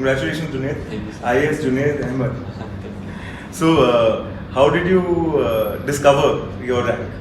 congratulations, Junaid. Thank you, sir. IAS Junaid Ahmed. Thank you. So, how did you discover your rank?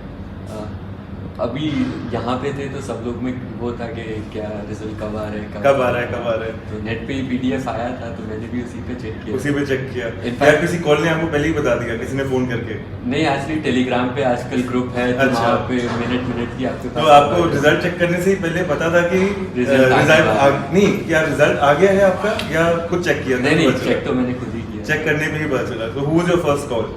अभी यहाँ पे थे तो सब लोग में वो था कि क्या रिजल्ट कब आ रहा है कब आ रहा है? तो नेट पे PDF आया था तो मैंने भी उसी पे चेक किया। उसी पे चेक किया। In fact- या किसी कॉल ने आपको पहले ही बता दिया, किसी ने फोन करके? नहीं, एक्चुअली टेलीग्राम पे आजकल ग्रुप है तो अच्छा। वहाँ पे मिनट की आपके तो आपको रिजल्ट चेक करने से ही पहले पता था कि रिजल्ट नहीं, क्या रिजल्ट आ गया है आपका या खुद चेक किया? नहीं, चेक तो मैंने खुद ही किया। चेक करने में ही पता चला। तो who was your first call?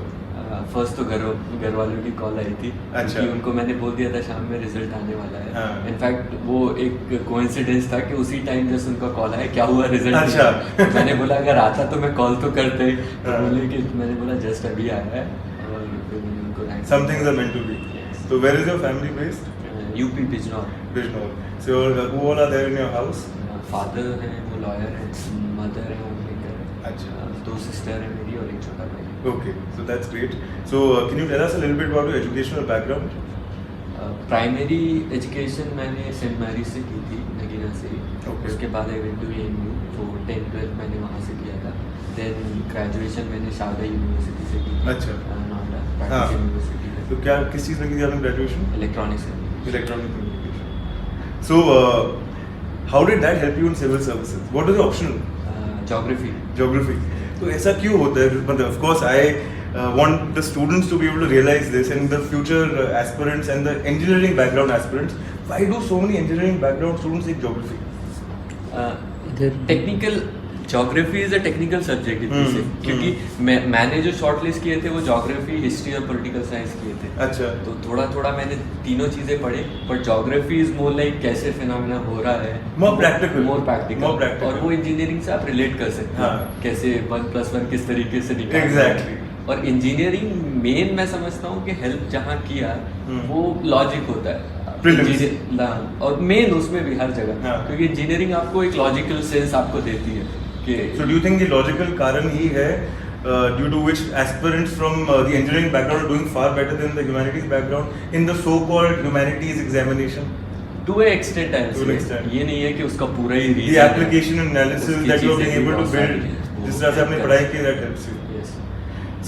First तो घर वालों की कॉल आई थी। अच्छा। कि उनको मैंने बोल दिया था शाम में रिजल्ट आने वाला है। हाँ। इनफैक्ट वो एक कोइंसिडेंस था कि उसी टाइम जैसे उनका कॉल आया, क्या हुआ रिजल्ट? अच्छा। मैंने बोला अगर आता तो मैं कॉल तो करते। तो हाँ। बोले कि मैंने बोला जस्ट अभी आया है और फिर मैंने उनको rank Some things are meant to be. Yes. So where is your family based? UP Bijnor. Bijnor. So who all are there in your house? Father है वो लॉयर है, मदर है अच्छा। दो सिस्टर है मेरी और एक छोटा भाई। Okay, so that's great. So can you tell us a little bit about your educational background? Primary education मैंने सेंट मैरीज से की थी, नगीना से ही। Okay. उसके बाद आई वेंट टू AMU, तो 10th-12th मैंने वहाँ से किया था। देन ग्रेजुएशन मैंने शारदा यूनिवर्सिटी से की थी। अच्छा। नोएडा हाँ। प्राइवेट यूनिवर्सिटी में, तो क्या किस चीज़ में की थी आपने ग्रेजुएशन? इलेक्ट्रॉनिक्स में। Electronic communication. So how did that help you in civil services? What was your optional? Geography. Geography. तो ऐसा क्यों होता है? मतलब of course I want the students to be able to realize this, and the future aspirants and the engineering background aspirants. Why do so many engineering background students take geography? Technical geography is a technical subject से, क्योंकि मैंने जो short list किए थे वो geography, history और political science किए थे। अच्छा। तो थोड़ा मैंने तीनों चीजें पढ़ी, पर जोग्राफी इज मोर लाइक कैसे फिनोमेना हो रहा है, More practical. More practical. और वो इंजीनियरिंग से आप रिलेट कर सकते हैं। हाँ। कैसे 1+1 किस तरीके से निकालना है। Exactly. और इंजीनियरिंग मेन मैं समझता हूँ कि हेल्प जहाँ किया वो लॉजिक होता है। Prelims. और मेन उसमें भी हर जगह, हाँ। क्योंकि इंजीनियरिंग आपको एक लॉजिकल सेंस आपको देती है कि So do you think the logical कारण ही है due to which aspirants from the engineering background are doing far better than the humanities background in the so-called humanities examination? To a extent है। To an extent. ये नहीं है कि उसका पूरा ही The reason है। application and analysis उसकी that you are चीज़ें being भी able to बहुत build, सारी हैं, वो जिस तरह से आपने help पढ़ाई करती की, that helps you. Yes.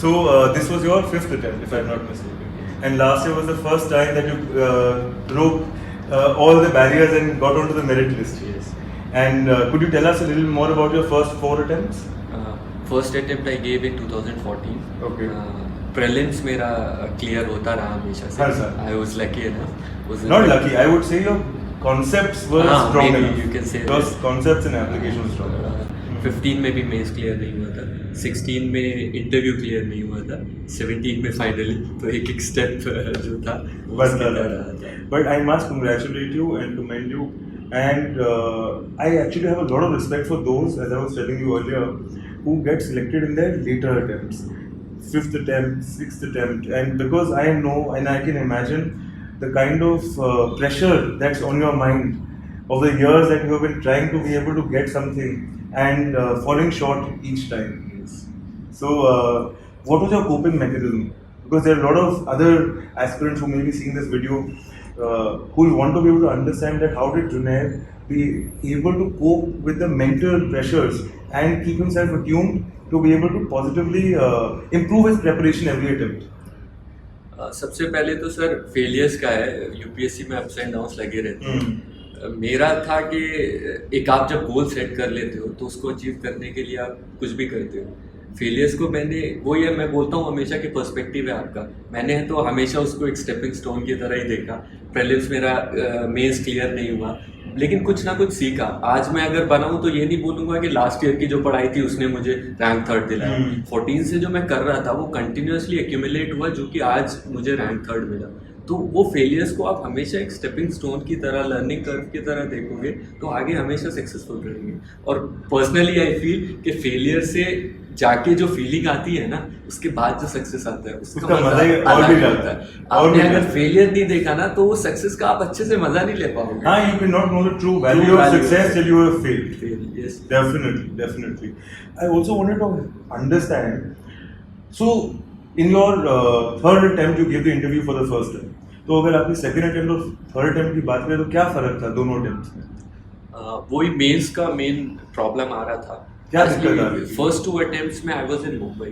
So this was your 5th attempt, if I'm not mistaken, and last year was the first time that you broke all the barriers and got onto the merit list. Yes. And could you tell us a little more about your first 4 attempts? First attempt I gave in 2014। Okay. Prelims मेरा clear होता रहा हमेशा से। हर साल। I was lucky enough. Not lucky, I would say your concepts were strong maybe enough. you can say Your that. concepts and application were strong enough. 15 में भी mains clear नहीं हुआ था, 16 में इंटरव्यू क्लियर नहीं हुआ था, 17 में फाइनली तो एक स्टेप जो था But, उसके तरह रहा था। but I must congratulate you and commend you, and I actually have a lot of respect for those, as I was telling you earlier, who get selected in their later attempts, 5th attempt, 6th attempt, and because I know and I can imagine the kind of pressure that's on your mind of the years that you have been trying to be able to get something and falling short each time. So, what was your coping mechanism? Because there are a lot of other aspirants who may be seeing this video who want to be able to understand that how did Junaid be able to cope with the mental pressures and keep himself attuned to be able to positively improve his preparation every attempt. सबसे पहले तो sir failures का है, UPSC में ups and downs लगे रहते हैं। मेरा था कि एक आप जब गोल सेट कर लेते हो तो उसको अचीव करने के लिए आप कुछ भी करते हो। फेलियर्स को मैंने वो ये मैं बोलता हूँ हमेशा कि पर्सपेक्टिव है आपका। मैंने तो हमेशा उसको एक स्टेपिंग स्टोन की तरह ही देखा। प्रीलिम्स मेरा मेंस क्लियर नहीं हुआ, लेकिन कुछ ना कुछ सीखा। आज मैं अगर बनाऊँ तो ये नहीं बोलूँगा कि लास्ट ईयर की जो पढ़ाई थी उसने मुझे रैंक 3rd दिलाया। 14 से जो मैं कर रहा था वो कंटिन्यूसली एक्यूमुलेट हुआ, जो कि आज मुझे रैंक 3rd मिला। तो वो फेलियर्स को आप हमेशा एक स्टेपिंग स्टोन की तरह, लर्निंग कर्व की तरह देखोगे तो आगे हमेशा सक्सेसफुल रहेंगे। और पर्सनली आई फील कि फेलियर से जाके जो फीलिंग आती है ना, उसके बाद जो सक्सेस आता है उसका मजा ही और भी आता है। आपने अगर फेलियर नहीं देखा ना तो वो सक्सेस का आप अच्छे से मजा नहीं ले पाओगे। हाँ, you cannot know the true value of success till you have failed. Yes. Definitely. I also wanted to understand. So, in your 3rd attempt, you gave the interview for the first time. तो अगर आपकी 2nd attempt और 3rd attempt की बात करें तो क्या फर्क था दोनों attempts में? वही मेंस का मेन प्रॉब्लम आ रहा था क्या दिक्कत आ रही थी? फर्स्ट 2 अटेम्प्ट्स में आई वाज इन मुंबई,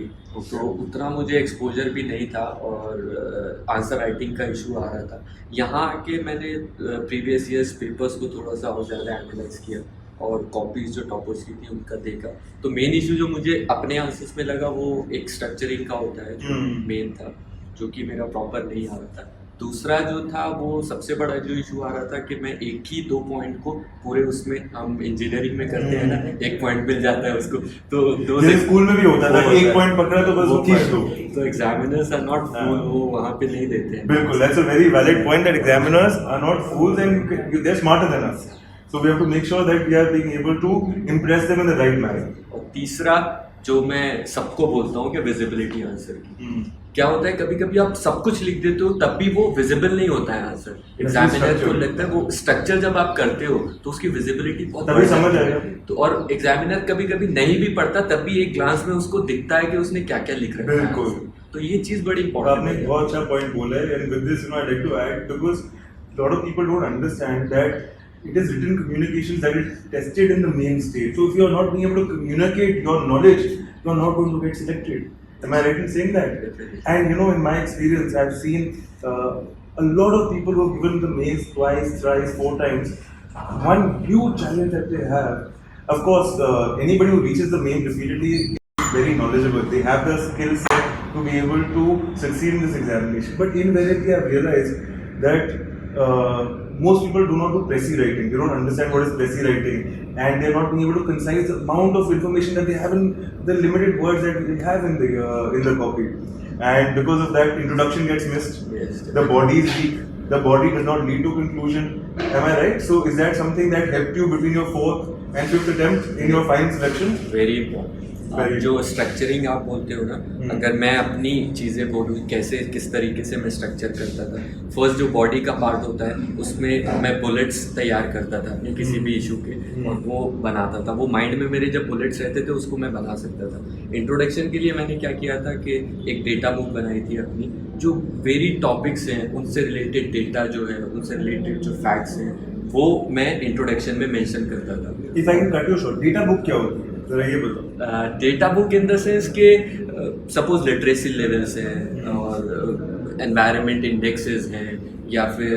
तो उतना मुझे एक्सपोजर भी नहीं था और आंसर राइटिंग का इशू आ रहा था। यहाँ आके मैंने प्रीवियस ईयर्स पेपर्स को थोड़ा सा और ज़्यादा एनालाइज किया और कॉपीज जो टॉपर्स की थी उनका देखा। तो मेन इशू जो मुझे अपने आंसर्स में लगा वो एक स्ट्रक्चरिंग का होता है जो मेन था, जो कि मेरा प्रॉपर नहीं आ रहा था। दूसरा जो था वो सबसे बड़ा जो इशू आ रहा था कि मैं एक ही 2 पॉइंट को पूरे, उसमें हम इंजीनियरिंग में करते हैं ना, 1 पॉइंट मिल जाता है उसको, तो जैसे स्कूल में भी होता था कि 1 पॉइंट पकड़ा तो बस वो खींच दो। तो एग्जामिनर्स आर नॉट फूल, वो वहाँ पे नहीं देते हैं। बिल्कुल, that's a very valid point that examiners are not fools and they're smarter than us. So we have to make sure that we are being able to impress them in the right manner. और तीसरा जो मैं सबको बोलता हूँ कि visibility answer की। क्या होता है कभी कभी आप सब कुछ लिख देते हो तब भी वो विजिबल नहीं होता है आंसर। एग्जामिनर को लगता है वो स्ट्रक्चर जब आप करते हो तो उसकी विजिबिलिटी बहुत तभी समझ आएगा। तो और एग्जामिनर कभी कभी नहीं भी पढ़ता तब भी एक ग्लांस में उसको दिखता है कि उसने क्या क्या लिख रखा है। बिल्कुल। तो ये चीज बड़ी इंपॉर्टेंट आपने है। बहुत अच्छा पॉइंट बोला है, and with this I'd like to add, because lot of people don't understand that it is written communications that is tested in the main stage. So if you are not being able to communicate your knowledge, you are not going to get selected. Am I right in saying that? Definitely. And you know, in my experience, I've seen a lot of people who have given the mains twice, thrice, 4 times. One huge challenge that they have, of course, anybody who reaches the main repeatedly is very knowledgeable. They have the skill set to be able to succeed in this examination. But invariably, I've realized that most people do not do Pressy writing. They don't understand what is Pressy writing, and they're not being able to concise the amount of information that they have in the limited words that they have in the copy. And because of that, introduction gets missed. Yes. The body is weak. The body does not lead to conclusion. Am I right? So is that something that helped you between your 4th and 5th attempt in your final selection? Very important. जो structuring आप बोलते हो ना, अगर मैं अपनी चीज़ें बोलूँ कैसे किस तरीके से मैं स्ट्रक्चर करता था। फर्स्ट जो बॉडी का पार्ट होता है उसमें मैं बुलेट्स तैयार करता था अपने किसी भी इशू के, और वो बनाता था। वो माइंड में मेरे जब बुलेट्स रहते थे उसको मैं बना सकता था। इंट्रोडक्शन के लिए मैंने क्या किया था कि एक डेटा बुक बनाई थी अपनी, जो वेरी टॉपिक्स हैं उनसे रिलेटेड डेटा जो है, उनसे रिलेटेड जो फैक्ट्स हैं वो मैं इंट्रोडक्शन में मेंशन करता था। If I can cut you short, data book क्या होती है? जरा ये बताओ। Data book in the sense के सपोज लिटरेसी लेवल्स हैं और एनवायरनमेंट इंडेक्सेस हैं या फिर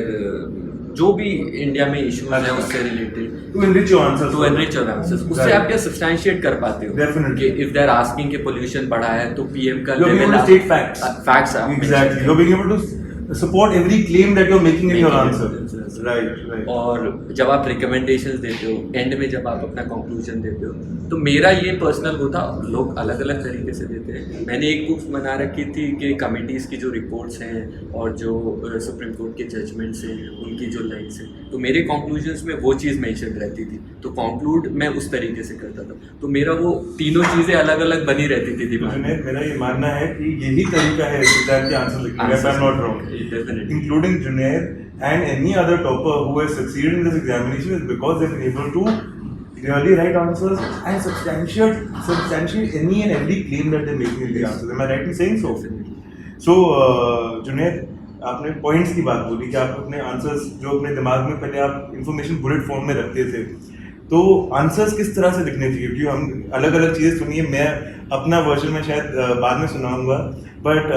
जो भी इंडिया में इश्यूज हैं उससे related, To enrich your answers. To enrich your answers. उससे Right. आप क्या सब्सटैंशिएट कर पाते हो Definitely. कि इफ दे आर आस्किंग कि पोल्यूशन बढ़ा है तो पीएम का You're being able to state facts. Facts Exactly. You're being able to support every claim that you're making in your answer. Right, right. और जब आप रिकमेंडेशंस देते हो, एंड में जब आप अपना कंक्लूजन देते हो, तो मेरा ये पर्सनल वो था। लोग अलग अलग तरीके से देते हैं। मैंने एक बुक बना रखी थी कि कमिटीज़ की जो रिपोर्ट्स हैं और जो सुप्रीम कोर्ट के जजमेंट्स हैं उनकी जो लाइन्स हैं, तो मेरे कंक्लूजन्स में वो चीज़ मेंशन रहती थी। तो कंक्लूड मैं उस तरीके से करता था। तो मेरा वो तीनों चीज़ें अलग अलग बनी रहती थी दिमाग में। जुनैद, मेरा ये मानना है कि यही तरीका है एग्जाम के आंसर लिखने का, if I'm not wrong. Definitely. Including Junaid and any other topper who has succeeded in this examination is because they've been able to clearly write answers and substantiate any and every claim that they're making in the answers. Am I right in saying so? So, Junaid, आपने points की बात बोली कि आप अपने answers जो अपने दिमाग में पहले आप इंफॉर्मेशन बुलेट फॉर्म में रखते थे, तो आंसर्स किस तरह से लिखने चाहिए? क्योंकि हम अलग अलग चीज़ें सुनिए, मैं अपना वर्जन में शायद बाद में सुनाऊंगा, बट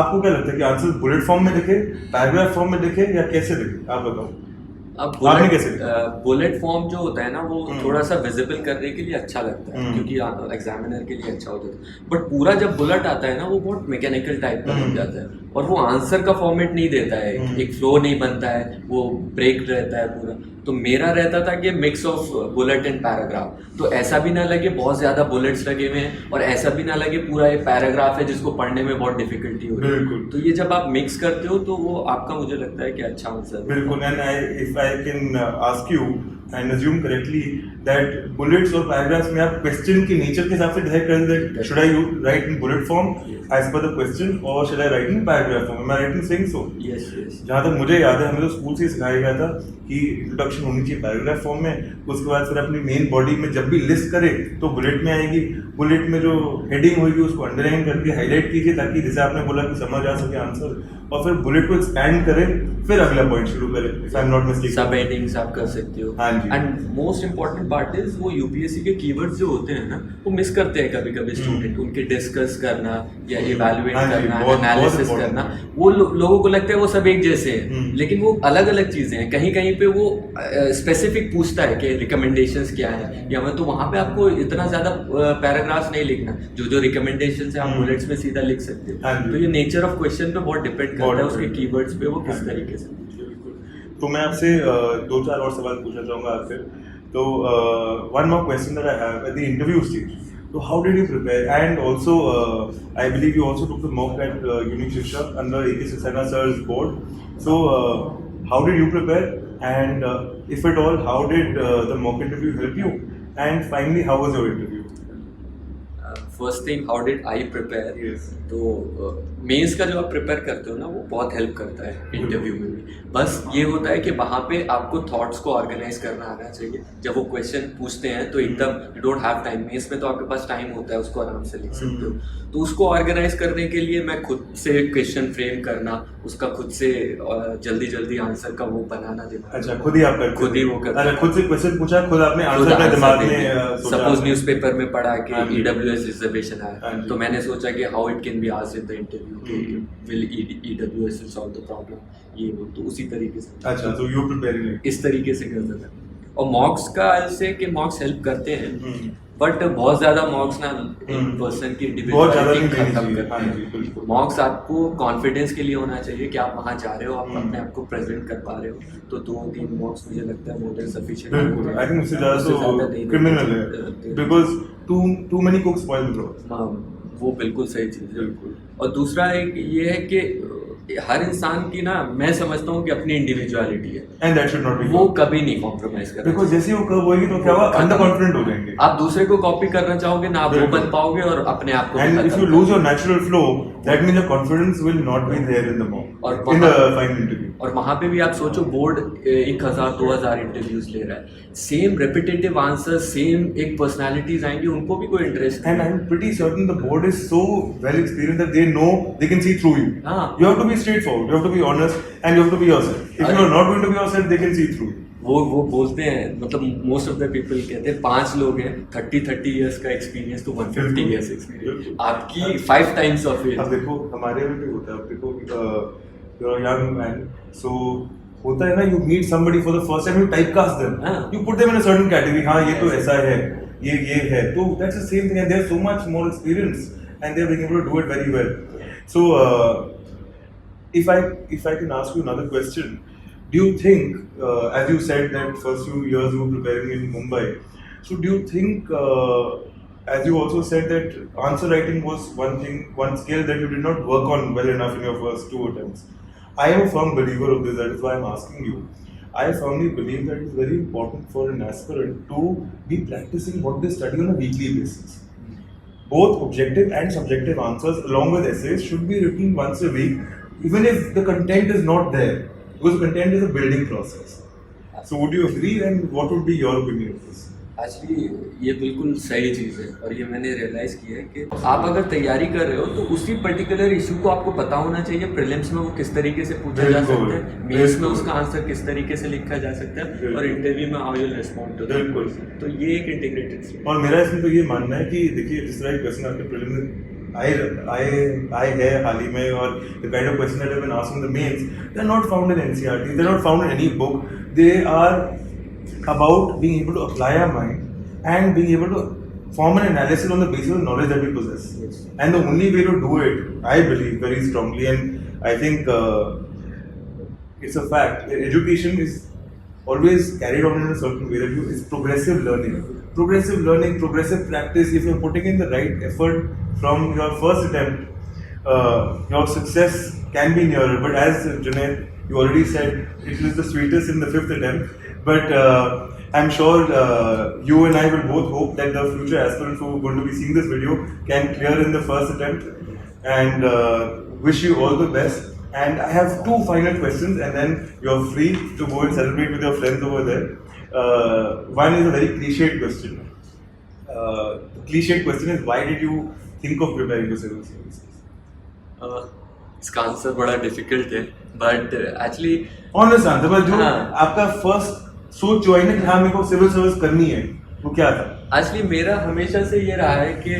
आपको क्या लगता है कि आंसर बुलेट फॉर्म में लिखे, पैराग्राफ फॉर्म में लिखे या कैसे लिखे? आप बताओ। अब आपने कैसे बुलेट फॉर्म जो होता है ना वो थोड़ा सा विजिबल करने के लिए अच्छा लगता है क्योंकि एग्जामिनर के लिए अच्छा होता है। बट पूरा जब बुलेट आता है ना वो बहुत मैकेनिकल टाइप का बन जाता है और वो आंसर का फॉर्मेट नहीं देता है, एक फ्लो नहीं बनता है, वो ब्रेक रहता है पूरा। तो मेरा रहता था कि mix of bullet and paragraph, तो ऐसा भी ना लगे बहुत ज़्यादा बुलेट्स लगे हुए हैं और ऐसा भी ना लगे पूरा एक पैराग्राफ है जिसको पढ़ने में बहुत डिफिकल्टी हो रही है। बिल्कुल। तो ये जब आप मिक्स करते हो तो वो आपका मुझे लगता है कि अच्छा आंसर। बिल्कुल। And if I can ask you and assume correctly that bullets और पैराग्राफ्स में आप क्वेश्चन के नेचर के हिसाब से डिसाइड कर देते हैं, should I right in bullet form as per the question और should I right in paragraph form? Am I right in saying so? Yes yes. जहाँ तक मुझे याद है, हमें तो स्कूल से सिखाया गया था कि इंट्रोडक्शन होनी चाहिए पैराग्राफ फॉर्म में, उसके बाद फिर अपनी मेन बॉडी में जब भी लिस्ट करे तो बुलेट में आएगी, बुलेट में जो हेडिंग होगी उसको अंडरलाइन करके हाईलाइट कीजिए ताकि जैसे आपने बोला कि समझ आ सके आंसर, और फिर बुलेट को एक्सपैंड करें, फिर अगला पॉइंट शुरू करें। If I am not mistaken, subheadings आप कर सकते हो। हाँ जी। And most important part is वो यूपीएससी के कीवर्ड्स जो होते हैं ना वो मिस करते हैं कभी कभी स्टूडेंट, उनके डिस्कस करना या इवैल्यूएट हाँ जी, करना, बहुत एनालिसिस important करना, वो लोगों को लगता है वो सब एक जैसे हैं, लेकिन वो अलग अलग चीजें हैं। कहीं कहीं पे वो स्पेसिफिक पूछता है कि रिकमेंडेशंस क्या है, या मैं तो वहाँ पे आपको इतना ज्यादा पैराग्राफ्स नहीं लिखना, जो जो रिकमेंडेशंस है आप बुलेट्स में सीधा लिख सकते हो। हाँ जी। तो ये नेचर ऑफ क्वेश्चन पे बहुत डिपेंड करता है, उसके depend कीवर्ड्स पे वो किस हाँ जी। तरीके से। बिल्कुल। तो मैं आपसे दो चार और सवाल पूछना चाहूँगा आपसे। तो one more question that I have at the interview stage, so how did you prepare? And also, I believe you also took the mock at Unique Shiksha under A.K. Saxena sir's board. So, how did you prepare? And if at all, how did the mock interview help you? And finally, how was your interview? First thing, how did I prepare? Yes. तो mains का जो आप prepare करते हो ना वो बहुत help करता है इंटरव्यू में भी। बस ये होता है कि वहाँ पे आपको थॉट्स को ऑर्गेनाइज करना आना चाहिए। जब वो क्वेश्चन पूछते हैं तो एकदम you don't have time, mains में तो आपके पास टाइम होता है, उसको आराम से लिख सकते हो। तो उसको ऑर्गेनाइज करने के लिए मैं खुद से क्वेश्चन फ्रेम करना, उसका खुद से जल्दी जल्दी आंसर का वो बनाना दिमाग। अच्छा, खुद ही आप करते खुद ही वो करते अच्छा, खुद से क्वेश्चन पूछा, खुद आपने खुद आंसर अपने answer दिमाग देते में हैं। सोचा। सपोज न्यूज़पेपर में पढ़ा कि हाँ जी। ईडब्ल्यूएस रिजर्वेशन हाँ आया, जी। तो मैंने सोचा कि how it can be asked in the interview कि will EWS solve the problem, ये वो। तो उसी तरीके से अच्छा, तो यू प्रिपेयरिंग इस तरीके से करता था। और मॉक्स का ऐसे कि मॉक्स हेल्प करते हैं, इट। बट बहुत ज्यादा मॉक्स ना एक पर्सन की बहुत ज्यादा नहीं इंडिविजुअलिटी लेनी खत्म चाहिए। करते हाँ जी, हैं। बिल्कुल। मॉक्स आपको कॉन्फिडेंस के लिए होना चाहिए कि आप वहाँ जा रहे हो, आप अपने आप को प्रेजेंट कर पा रहे हो। तो 2-3 मॉक्स मुझे लगता है मोर देन सफिशिएंट। बिल्कुल, आई थिंक उससे ज़्यादा तो क्रिमिनल है, because too many cooks spoil the broth. हाँ, वो बिल्कुल सही चीज़ है। बिल्कुल। और दूसरा एक ये है कि हर इंसान की ना, मैं समझता हूँ कि अपनी इंडिविजुअलिटी है, and that should not be, वो कभी नहीं कॉम्प्रोमाइज करना। बिकॉज जैसे ही वो कब होएगी तो क्या हुआ, अंडर कॉन्फिडेंट हो जाएंगे। आप दूसरे को कॉपी करना चाहोगे ना, आप वो बिल्कुल। बन पाओगे और अपने आप को भी And if खत्म you कर lose your natural flow, that means your confidence will not be there in the mock, और in the वहाँ- final interview. और वहाँ पे भी आप सोचो बोर्ड 1000-2000 इंटरव्यूज ले रहा है, सेम रेपिटेटिव आंसर, सेम एक पर्सनालिटीज आएंगी, उनको भी कोई interest And I'm pretty certain the board is so well experienced that they know they can see through you. हाँ। You have to be straightforward, you have to be honest, and you have to be yourself. If you are not going to be yourself, they can see through you. वो बोलते हैं, मतलब most of the people कहते हैं 5 लोग हैं 30 years का experience तो 150 इयर्स एक्सपीरियंस, बिल्कुल। आपकी 5 टाइम्स ऑफ अब इट। देखो हमारे में भी होता है, अब देखो you're a young man, so होता है ना, you meet somebody for the first time, you typecast them, हाँ। you put them in a certain category, हाँ ये तो ऐसा है, ये है, तो that's the same thing, and they have so much more experience and they are being able to do it very well. So if I can ask you another question, do you think, as you said that first few years you were preparing in Mumbai, so do you think, as you also said that answer writing was one skill that you did not work on well enough in your first 2 attempts? I am a firm believer of this, that is why I am asking you. I firmly believe that it is very important for an aspirant to be practicing what they study on a weekly basis. Both objective and subjective answers along with essays should be written once a week, even if the content is not there, because content is a building process. So would you agree, and what would be your opinion of this? Actually ये बिल्कुल सही चीज़ है, और ये मैंने realise किया है कि आप अगर तैयारी कर रहे हो तो उसी पर्टिकुलर इशू को आपको पता होना चाहिए। प्रीलिम्स में वो किस तरीके से पूछा जा बिल्कुल, सकता है, मेंस में बिल्कुल। उसका आंसर किस तरीके से लिखा जा सकता है, बिल्कुल। और इंटरव्यू में हाउ यू रिस्पॉन्ड टू बिल्कुल। तो ये एक इंटीग्रेटेड। और मेरा इसमें तो ये मानना है कि देखिए, जिस तरह क्वेश्चन आपके प्रीलिम में आए है हाल ही में, और the kind of question that have been asked in the mains, they are not found in NCERT, they are not found in any book. They are about being able to apply our mind and being able to form an analysis on the basis of the knowledge that we possess. Yes. And the only way to do it, I believe very strongly, and I think it's a fact, that education is always carried on in a certain way, that it's progressive learning, progressive practice. If you're putting in the right effort from your first attempt, your success can be nearer. But as Junaid, you already said, it is the sweetest in the 5th attempt. But I'm sure you and I will both hope that the future aspirants who are going to be seeing this video can clear in the first attempt, and wish you all the best. And I have 2 final questions, and then you're free to go and celebrate with your friends over there. One is a very cliched question. The cliched question is, why did you think of preparing for civil services? इसका answer बड़ा difficult है, but actually Honest answer, but जो हाँ। आपका first सोच जो आई ना कि हाँ मेरे को सिविल सर्विस करनी है, वो क्या था? असली मेरा हमेशा से ये रहा है कि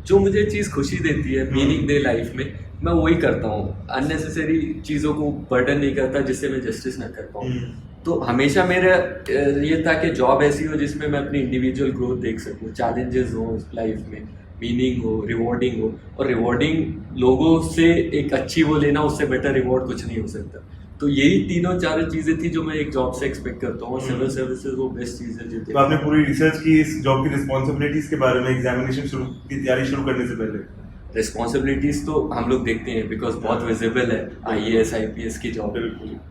जो मुझे चीज़ खुशी देती है, मीनिंग दे लाइफ में, मैं वही करता हूँ। अननेसेसरी चीज़ों को बर्डन नहीं करता जिससे मैं जस्टिस ना कर पाऊँ। तो हमेशा मेरा ये था कि जॉब ऐसी हो जिसमें मैं अपनी इंडिविजुअल ग्रोथ देख सकूँ, चैलेंजेस हो लाइफ में, मीनिंग हो, रिवॉर्डिंग हो। और रिवॉर्डिंग लोगों से एक अच्छी वो लेना, उससे बेटर रिवॉर्ड कुछ नहीं हो सकता। तो यही तीनों चार चीज़ें थी जो मैं एक जॉब से एक्सपेक्ट करता हूँ, और सिविल सर्विसेज वो बेस्ट चीज़ है जो तो आपने पूरी रिसर्च की इस जॉब की रिस्पॉन्सिबिलिटीज के बारे में एग्जामिनेशन की तैयारी शुरू करने से पहले? रिस्पॉन्सिबिलिटीज तो हम लोग देखते हैं बिकॉज बहुत विजिबल है IAS IPS की जॉब,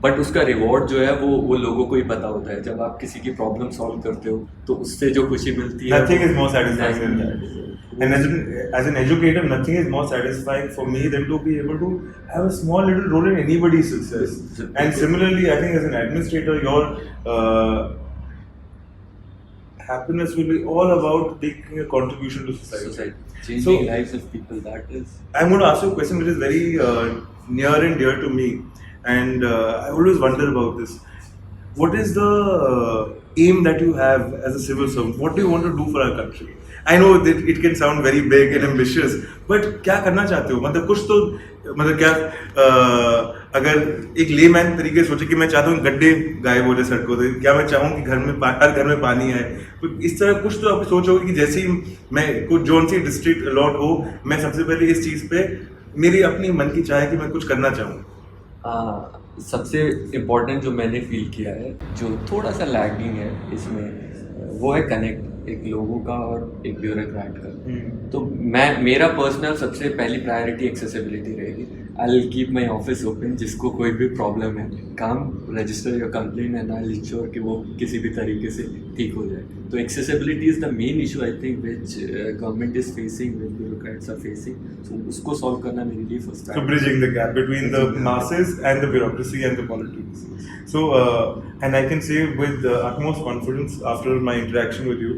बट उसका रिवॉर्ड जो है वो लोगों को ही पता होता है। जब आप किसी की प्रॉब्लम सॉल्व करते हो तो उससे जो खुशी मिलती है, nothing is more satisfying than that. And as an educator, nothing is more satisfying for me than to be able to have a small little role in anybody's success. And similarly, I think as an administrator, your happiness will be all about making a contribution to society. Changing lives of people, that is. I'm going to ask you a question which is very near and dear to me, and I always wonder about this. What is the aim that you have as a civil servant? What do you want to do for our country? I know that it can sound very big and ambitious, but क्या करना चाहते हो? मतलब कुछ तो मतलब क्या अगर एक लेमैन तरीके से सोचे कि मैं चाहता हूँ गड्ढे गायब हो जाए सड़कों से, क्या मैं चाहूँ कि हर घर में पानी है, तो इस तरह कुछ तो आप सोच होगी कि जैसे ही मैं कुछ जोन सी डिस्ट्रिक्ट अलॉट हो, मैं सबसे पहले इस चीज़ पे मेरी अपनी मन की चाह है कि मैं कुछ करना चाहूँ। सबसे इम्पोर्टेंट जो मैंने फील किया है, जो थोड़ा सा लैगिंग है इसमें, वो है कनेक्ट एक लोगों का और एक ब्यूरोक्रेट का। तो मेरा पर्सनल सबसे पहली प्रायोरिटी एक्सेसिबिलिटी रहेगी। I will keep my office open, जिसको कोई भी प्रॉब्लम है काम register your complain and I will ensure कि वो किसी भी तरीके से ठीक हो जाए। तो accessibility is the main issue I think which government is facing, which bureaucrats are facing. So उसको सॉल्व करना मेरे लिए first So bridging the gap between the masses and the bureaucracy and the politics. So and I can say with utmost confidence after my interaction with you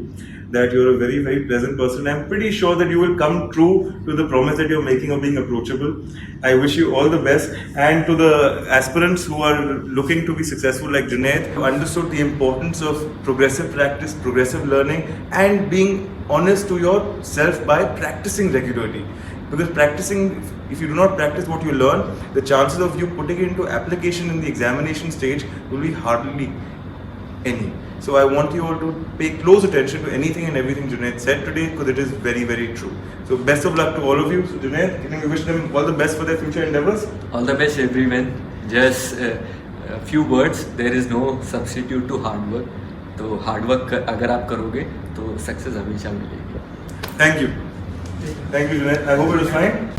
that you're a very, very pleasant person. I'm pretty sure that you will come true to the promise that you're making of being approachable. I wish you all the best. And to the aspirants who are looking to be successful like Junaid, who understood the importance of progressive practice, progressive learning, and being honest to yourself by practicing regularly. Because practicing, if you do not practice what you learn, the chances of you putting it into application in the examination stage will be hardly any. So I want you all to pay close attention to anything and everything Junaid said today, because it is very, very true. So best of luck to all of you. So Junaid, can you wish them all the best for their future endeavors? All the best everyone. Just a few words, there is no substitute to hard work. तो hard work अगर आप करोगे तो success हमेशा मिलेगी। Thank you. Thank you, Junaid. I hope it was fine.